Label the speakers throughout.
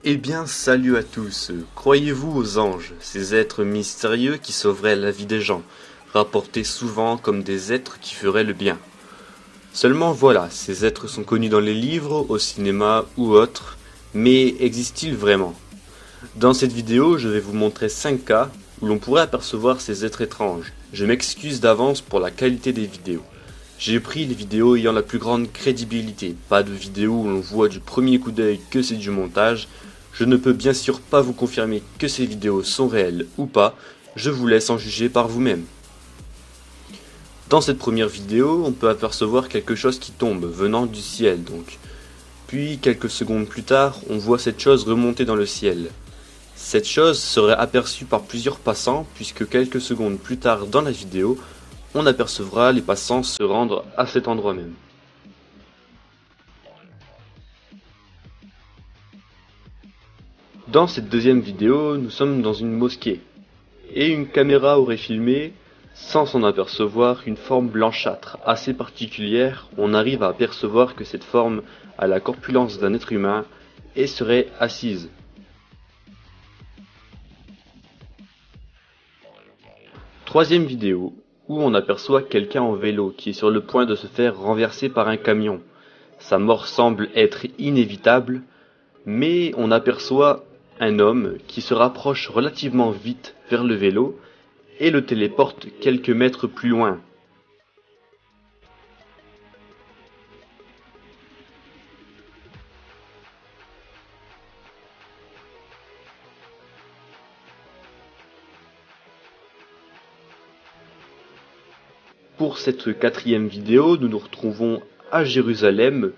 Speaker 1: Eh bien, salut à tous. Croyez-vous aux anges, ces êtres mystérieux qui sauveraient la vie des gens, rapportés souvent comme des êtres qui feraient le bien? Seulement voilà, ces êtres sont connus dans les livres, au cinéma ou autres, mais existent-ils vraiment? Dans cette vidéo, je vais vous montrer 5 cas où l'on pourrait apercevoir ces êtres étranges. Je m'excuse d'avance pour la qualité des vidéos. J'ai pris les vidéos ayant la plus grande crédibilité, pas de vidéos où l'on voit du premier coup d'œil que c'est du montage. Je ne peux bien sûr pas vous confirmer que ces vidéos sont réelles ou pas, je vous laisse en juger par vous-même. Dans cette première vidéo, on peut apercevoir quelque chose qui tombe, venant du ciel donc. Puis quelques secondes plus tard, on voit cette chose remonter dans le ciel. Cette chose serait aperçue par plusieurs passants puisque quelques secondes plus tard dans la vidéo, on apercevra les passants se rendre à cet endroit même. Dans cette deuxième vidéo, nous sommes dans une mosquée, et une caméra aurait filmé, sans s'en apercevoir, une forme blanchâtre assez particulière. On arrive à apercevoir que cette forme a la corpulence d'un être humain et serait assise. Troisième vidéo, où on aperçoit quelqu'un en vélo qui est sur le point de se faire renverser par un camion. Sa mort semble être inévitable, mais on aperçoit un homme qui se rapproche relativement vite vers le vélo et le téléporte quelques mètres plus loin. Pour cette quatrième vidéo, nous nous retrouvons à Jérusalem,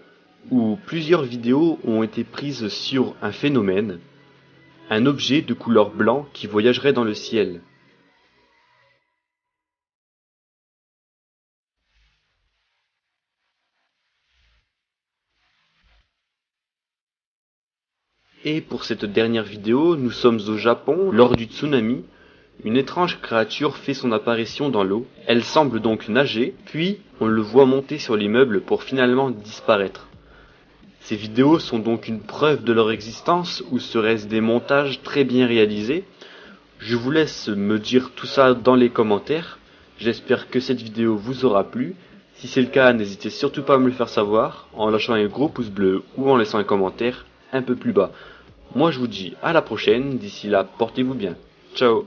Speaker 1: où plusieurs vidéos ont été prises sur un phénomène, un objet de couleur blanc qui voyagerait dans le ciel. Et pour cette dernière vidéo, nous sommes au Japon, lors du tsunami. Une étrange créature fait son apparition dans l'eau. Elle semble donc nager, puis on le voit monter sur l'immeuble pour finalement disparaître. Ces vidéos sont donc une preuve de leur existence, ou serait-ce des montages très bien réalisés? Je vous laisse me dire tout ça dans les commentaires. J'espère que cette vidéo vous aura plu. Si c'est le cas, n'hésitez surtout pas à me le faire savoir en lâchant un gros pouce bleu ou en laissant un commentaire un peu plus bas. Moi je vous dis à la prochaine, d'ici là portez-vous bien. Ciao.